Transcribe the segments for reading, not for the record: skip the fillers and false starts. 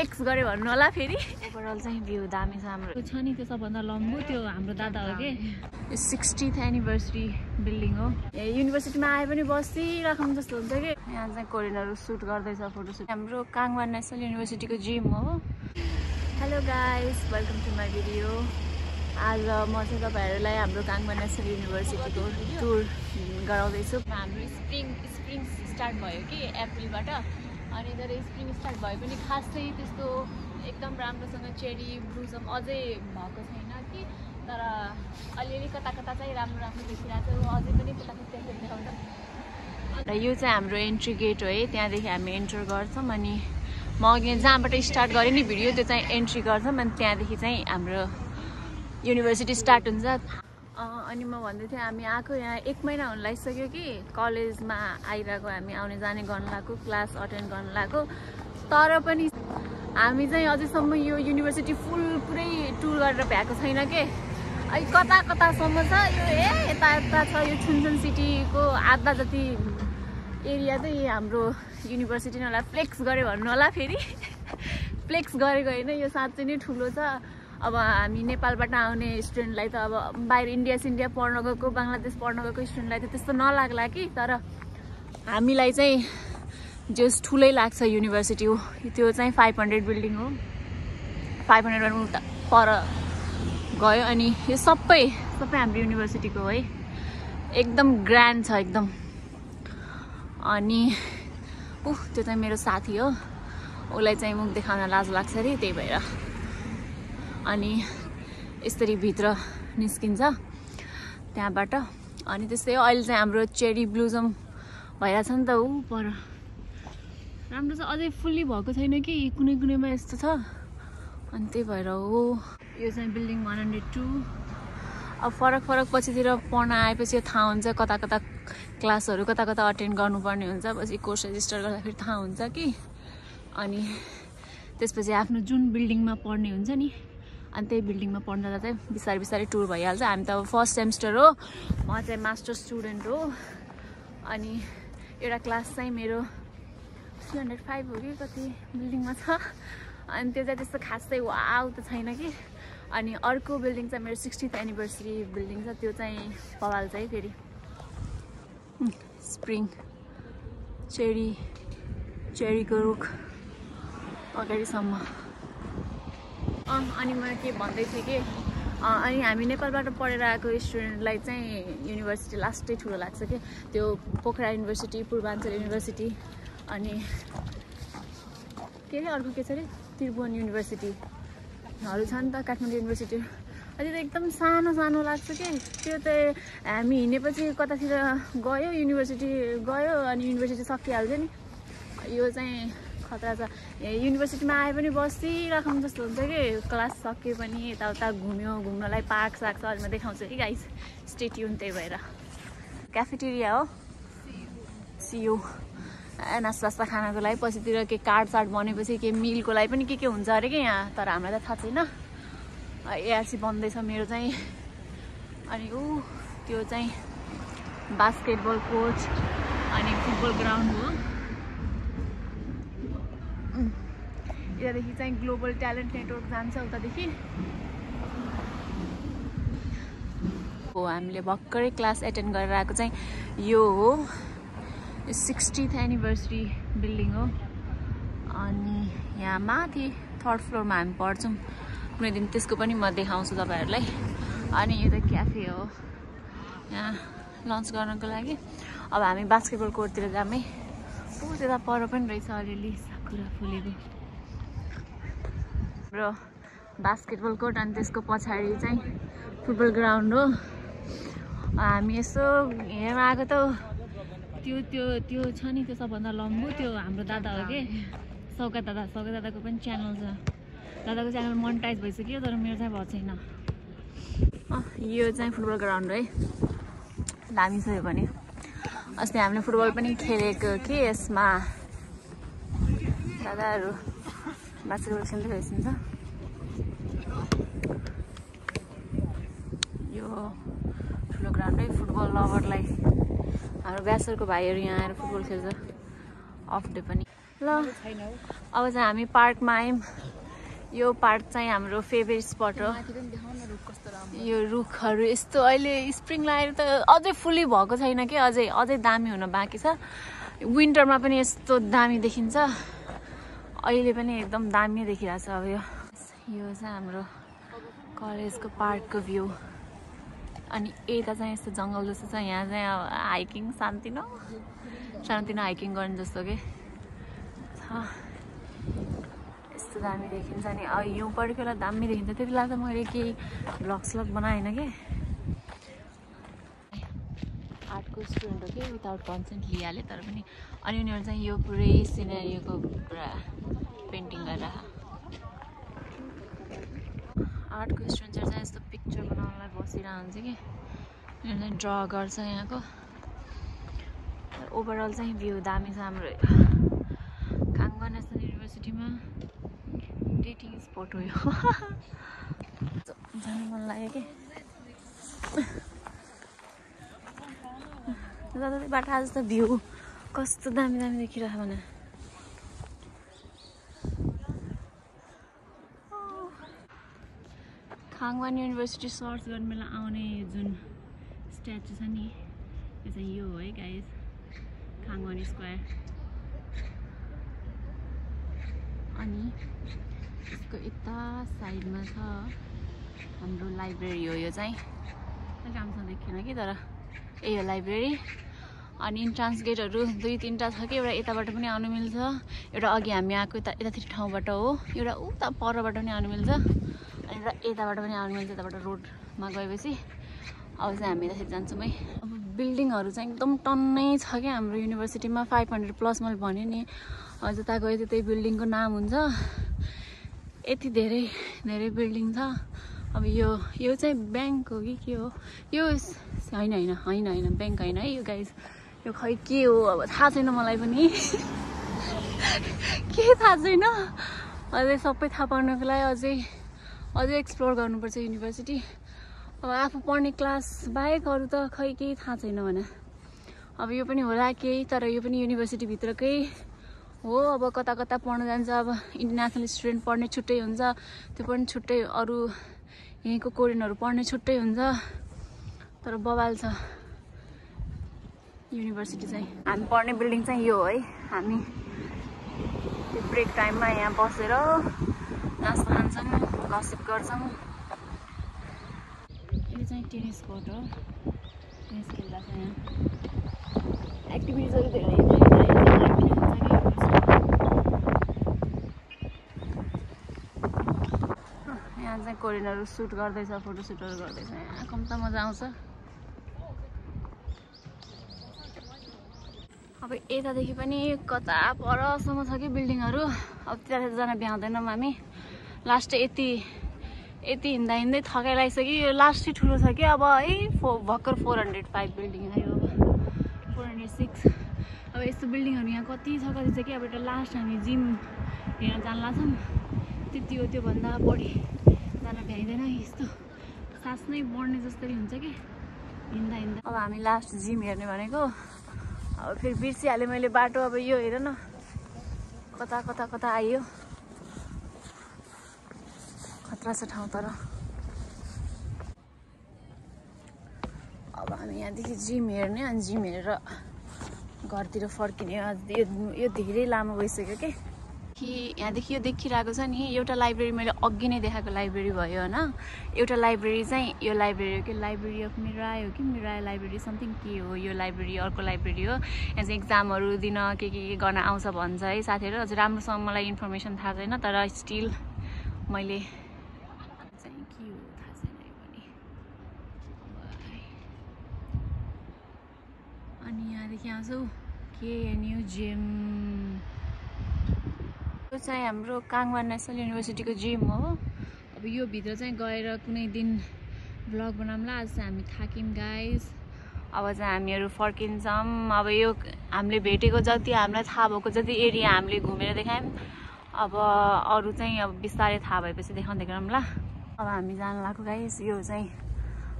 Flex गरे भन्नु होला फेरि। ओभरअल चाहिँ भ्यू दामी छ हाम्रो। छ नि त्यो सबभन्दा लम्बो त्यो हाम्रो दादा हो के। 60th एनिभर्सरी बिल्डिङ हो। युनिभर्सिटीमा आए पनि बसिराखौँ जस्तो हुन्छ कि। यहाँ चाहिँ कोरियनहरू सुट गर्दैछ फोटोसुट। हाम्रो काङवान नेसनल युनिभर्सिटीको जिम हो। Hello guys, welcome to my video. आज म चाहिँ तपाईँहरूलाई हाम्रो काङवान नेसनल युनिभर्सिटीको टुर गराउँदैछु। हाम्रो स्प्रिङ स्टार्ट भयो कि अप्रिलबाट। अनि तर स्प्रिङ स्टार्ट भए पनि खासै त्यस्तो एकदम राम्रोसँग चेरी ब्लुजम अझै भएको छैन कि। तर अलिअलि कता कता चाहिँ राम्रो राम्रो देखिरहेको छ। अझै पनि कता कता देखाउँछ। यो चाहिँ हाम्रो एन्ट्री गेट हो है। त्यहाँदेखि हामी एन्टर गर्छौँ। अनि म अघि जहाँबाट स्टार्ट गरेँ नि भिडियो, त्यो चाहिँ एन्ट्री गर्छौँ। अनि त्यहाँदेखि चाहिँ हाम्रो युनिभर्सिटी स्टार्ट हुन्छ। अनि म भन्दै थिएँ हामी आएको यहाँ 1 महिना हुन लागिसक्यो कि। कलेजमा आइरहेको, हामी आउने जाने गर्न लाग्यो, क्लास अटेन्ड गर्न लाग्यो। तर पनि हामी चाहिँ अझैसम्म यो युनिभर्सिटी पुरै टुर गरेर भ्याएको छैन के। अहिले कता कतासम्म छ यो, यता यता छ। यो छुनछुन सिटीको आधा जति एरिया चाहिँ हाम्रो युनिभर्सिटी नै होला। फ्लेक्स गऱ्यो भन्नु होला फेरि। फ्लेक्स गरेको होइन, यो साँच्चै नै ठुलो छ। अब हामी नेपालबाट आउने स्टुडेन्टलाई त अब बाहिर इन्डिया पढ्न गएको, बङ्गलादेश पढ्न गएको स्टुडेन्टलाई त त्यस्तो नलाग्ला कि। तर हामीलाई चाहिँ जस ठुलै लाग्छ युनिभर्सिटी हो। त्यो चाहिँ 500 बिल्डिङ हो। 500 उता पर गयो। अनि यो सबै हाम्रो युनिभर्सिटीको हो है। एकदम ग्रान्ड छ एकदम। अनि त्यो चाहिँ मेरो साथी हो। उसलाई चाहिँ मुख देखाउन लाज लाग्छ अरे, त्यही भएर। अनि यसरी भित्र निस्किन्छ त्यहाँबाट। अनि त्यस्तै हो। अहिले चाहिँ हाम्रो चेरी ब्लुजम भइरहेछ नि त ऊ पर। राम्रो छ। अझै फुल्ली भएको छैन कि, कुनै कुनैमा यस्तो छ। अनि त्यही भएर हो। यो चाहिँ बिल्डिङ 102। अब फरक पछितिर पढ्न आएपछि थाहा हुन्छ कता कता क्लासहरू कता कता अटेन्ड गर्नुपर्ने हुन्छ। पछि कोर्स रेजिस्टर गर्दाखेरि थाहा हुन्छ कि। अनि त्यसपछि आफ्नो जुन बिल्डिङमा पढ्ने हुन्छ नि, अनि त्यही बिल्डिङमा पढ्न जाँदा चाहिँ बिस्तारै टुर भइहाल्छ। हामी त अब फर्स्ट सेमिस्टर हो। म चाहिँ मास्टर स्टुडेन्ट हो। अनि एउटा क्लास चाहिँ मेरो 305 हो कि कति बिल्डिङमा छ। अनि त्यो चाहिँ त्यस्तो खासै वाउ त छैन कि। अनि अर्को बिल्डिङ चाहिँ मेरो 60th एनिभर्सरी बिल्डिङ छ। त्यो चाहिँ पवाल चाहिँ फेरि स्प्रिङ चेरीको रुख अगाडिसम्म। अनि म के भन्दै थिएँ कि अनि हामी नेपालबाट पढेर आएको स्टुडेन्टलाई चाहिँ युनिभर्सिटी लास्टै ठुलो लाग्छ कि। त्यो पोखरा युनिभर्सिटी, पूर्वाञ्चल युनिभर्सिटी, अनि के अरे अर्को के छ अरे त्रिभुवन युनिभर्सिटीहरू छ नि त, काठमाडौँ युनिभर्सिटी। अहिले त एकदम सानो लाग्छ कि। त्यो चाहिँ हामी हिँडेपछि कतातिर गयो युनिभर्सिटी गयो अनि युनिभर्सिटी सकिहाल्छ नि। यो चाहिँ खतरा छ। युनिभर्सिटीमा आए पनि बसिराखौँ जस्तो हुन्छ कि। क्लास सके पनि यताउता घुम्नलाई पार्क साक छ। अहिले म देखाउँछु कि गाइस, स्टे ट्युन। त्यही भएर क्याफेटेरिया हो। सियु नास्ता खानको लागि। पछितिर के कार्ड बनेपछि के मिलको लागि पनि के हुन्छ अरे कि यहाँ। तर हामीलाई त थाहा छैन। एआरसी बन्दैछ मेरो चाहिँ। अनि त्यो चाहिँ बास्केटबल कोच अनि फुटबल ग्राउन्ड हो। यतादेखि चाहिँ ग्लोबल ट्यालेन्ट नेटवर्क जान्छ उतादेखि। हो हामीले भर्खरै क्लास एटेन्ड गरेर आएको चाहिँ यो हो। 60th एनिभर्सरी बिल्डिङ हो। अनि यहाँ माथि 3rd फ्लोरमा हामी पढ्छौँ। कुनै दिन त्यसको पनि म देखाउँछु तपाईँहरूलाई। अनि यो त क्याफे हो, यहाँ लन्च गर्नको लागि। अब हामी बास्केटबल कोर्टतिर जाऊँ है। त्यता पर पनि रहेछ अलिअलि साकुरा फुलेको हाम्रो बास्केटबल कोर्ट। अनि त्यसको पछाडि चाहिँ फुटबल ग्राउन्ड हो। हामी यसो हेर्न आएको त त्यो छ नि, त्यो सबभन्दा लम्बो त्यो हाम्रो दादा हो कि। सौगात दादाको पनि च्यानल छ। दादाको च्यानल मोनेटाइज भइसक्यो, तर मेरो चाहिँ भएको छैन। यो चाहिँ फुटबल ग्राउन्ड है। दामी छ यो पनि। अस्ति हामीले फुटबल पनि खेलेको कि यसमा। दादाहरू बास्केटबल खेल्दै रहेछ। यो ठुलो ग्राउन्ड है फुटबल लभरलाई। हाम्रो ब्यासरको भाइहरू यहाँ आएर फुटबल खेल्छ अफ डे पनि। ल अब चाहिँ हामी पार्कमा आयौँ। यो पार्क चाहिँ हाम्रो फेभरेट स्पट हो। यो रुखहरू यस्तो अहिले स्प्रिङ लागेर त अझै फुल्ली भएको छैन कि अझै दामी हुन बाँकी छ। विन्टरमा पनि यस्तो दामी देखिन्छ, अहिले पनि एकदम दामी देखिरहेछ। अब यो चाहिँ हाम्रो कलेजको पार्कको भ्यू। अनि यता चाहिँ यस्तो जङ्गल जस्तो छ, यहाँ चाहिँ अब हाइकिङ सानोतिनो हाइकिङ गर्ने जस्तो के छ। यस्तो दामी देखिन्छ नि। अब हिउँ परेको बेला दामी देखिन्छ। त्यति बेला त मैले केही भ्लग बनाएन कि। आर्टको स्टुडेन्ट हो कि विदाउट कन्सेन्ट लिइहालेँ, तर पनि अनि उनीहरू चाहिँ यो पुरै सिनेरियोको पुरा पेन्टिङ गरेर आर्टको स्टुडेन्टहरू चाहिँ यस्तो पिक्चर बनाउनलाई बसिरहन्छ कि उनीहरू चाहिँ ड्र गर्छ यहाँको। ओभरअल चाहिँ भ्यू दामी छ हाम्रो काङ्गवा नेसनल युनिभर्सिटीमा। डेटिङ स्पट हो यो। जानु मन लाग्यो कि बाटो आज त भ्यू कस्तो दामी देखिरहेको भने। काङ्गवान युनिभर्सिटी सर्च गर्ने बेला आउने जुन स्ट्याचु छ नि, यो चाहिँ यो हो है गाइज, काङ्गवान स्क्वायर। अनि यसको यता साइडमा छ हाम्रो लाइब्रेरी हो। यो चाहिँ राम्रोसँग देखिएन कि, तर यही हो लाइब्रेरी। अनि इन्ट्रान्स गेटहरू 2-3टा छ कि, एउटा यताबाट पनि आउनु मिल्छ, एउटा अघि हामी आएको यतातिर ठाउँबाट हो, एउटा उता परबाट पनि आउनु मिल्छ, अनि एउटा यताबाट पनि आउनु मिल्छ। यताबाट रोडमा गएपछि अब चाहिँ हामी यतातिर जान्छौँ है। अब बिल्डिङहरू चाहिँ एकदम टन्नै छ क्या हाम्रो युनिभर्सिटीमा। 500+ मैले भने नि, जता गयो त्यतै बिल्डिङको नाम हुन्छ। यति धेरै बिल्डिङ छ। अब यो चाहिँ ब्याङ्क हो कि के हो यो? होइन ब्याङ्क होइन है यो गाइज। यो खै के हो अब थाहा छैन मलाई पनि। के थाहा छैन। अझै सबै थाहा पाउनको लागि अझै एक्सप्लोर गर्नुपर्छ युनिभर्सिटी। अब आफू पढ्ने क्लास बाहेक अरू त खै केही थाहा छैन भने। अब यो पनि होला केही, तर यो पनि युनिभर्सिटीभित्रकै हो। अब कता पढ्न जान्छ, अब इन्टरनेसनल स्टुडेन्ट पढ्ने छुट्टै हुन्छ, त्यो पनि छुट्टै, अरू यहीँको कोरियनहरू पढ्ने छुट्टै हुन्छ। तर बवाल छ युनिभर्सिटी चाहिँ। हामी पढ्ने बिल्डिङ चाहिँ यो हो है। हामी ब्रेक टाइममा यहाँ बसेर नास्ता खान्छौँ, गसिप गर्छौँ। यो चाहिँ टेनिस कोर्ट हो, टेनिस खेल्दा छ यहाँ। एक्टिभिटिजहरू धेरै यहाँ चाहिँ कोरियनहरू सुट गर्दैछ, फोटोसुटहरू गर्दैछ। यहाँ कम त मजा आउँछ। अब यतादेखि पनि कता परसम्म छ कि बिल्डिङहरू। अब त्यता जान भ्याउँदैनौँ हामी। लास्ट यति हिँड्दै थकाइ लागिसक्यो। यो लास्ट चाहिँ ठुलो छ कि अब है, भर्खर 405 बिल्डिङ आयो, अब 406। अब यस्तो बिल्डिङहरू यहाँ कति छ कि। अब एउटा लास्ट हामी जिम हेर्न जान लाग्छौँ, त्यति हो। त्योभन्दा बढी जान भ्याइँदैन। यस्तो सास नै बढ्ने जस्तै हुन्छ कि हिँड्दा। अब हामी लास्ट जिम हेर्ने भनेको, अब फेरि बिर्सिहालेँ मैले बाटो। अब यो हेर न कता आइयो। खतरा छ ठाउँ। तर अब हामी यहाँदेखि जिम हेर्ने, अनि जिम हेरेर घरतिर फर्किने। यो धेरै लामो भइसक्यो कि यहाँदेखि यो देखिरहेको छ नि, एउटा लाइब्रेरी मैले अघि नै देखाएको लाइब्रेरी भयो होइन। एउटा लाइब्रेरी चाहिँ यो लाइब्रेरी हो कि, लाइब्रेरी अफ मिराय हो कि मिराय लाइब्रेरी समथिङ के हो यो लाइब्रेरी। अर्को लाइब्रेरी हो। यहाँ चाहिँ एक्जामहरू दिन के गर्न आउँछ भन्छ है साथीहरू। अझै राम्रोसँग मलाई इन्फर्मेसन थाहा छैन, तर स्टिल मैले चाहिँ के हो थाहा छैन यो पनि। अनि यहाँदेखि आउँछौँ केएनयू जिम। यो चाहिँ हाम्रो काङ्गवा नेसनल युनिभर्सिटीको जिम हो। अब यो भित्र चाहिँ गएर कुनै दिन भ्लग बनाउँला। आज चाहिँ हामी थाक्यौँ गाइज। अब चाहिँ हामीहरू फर्किन्छौँ। अब यो हामीले भेटेको जति, हामीलाई थाहा भएको जति एरिया हामीले घुमेर देखायौँ। अब अरू चाहिँ अब बिस्तारै थाहा भएपछि देखाउँदै गरौँला। अब हामी जान लाग्यो गाइज। यो चाहिँ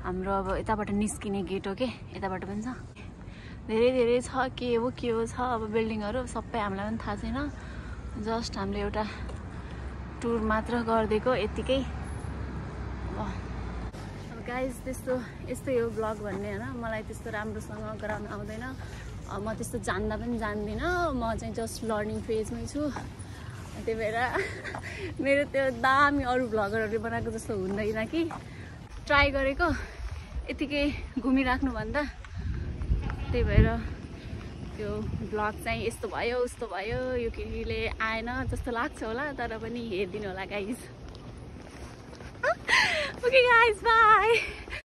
हाम्रो अब यताबाट निस्किने गेट हो कि, यताबाट पनि छ। धेरै धेरै छ के हो छ अब बिल्डिङहरू सबै हामीलाई पनि थाहा छैन जस्ट हामीले एउटा टुर मात्र गरिदिएको यतिकै अब गाइज यस्तो यो ब्लग भन्ने होइन मलाई त्यस्तो राम्रोसँग गराउन आउँदैन म त्यस्तो जान्दा पनि जान्दिनँ म चाहिँ जस्ट लर्निङ फेजमै छु त्यही भएर मेरो त्यो दामी अरू भ्लगरहरूले बनाएको जस्तो हुँदैन कि ट्राई गरेको यतिकै घुमिराख्नुभन्दा त्यही भएर त्यो ब्लग चाहिँ यस्तो भयो उस्तो भयो यो केटीले आएन जस्तो लाग्छ होला तर पनि हेरिदिनु होला गाइज ओके गाइज बाई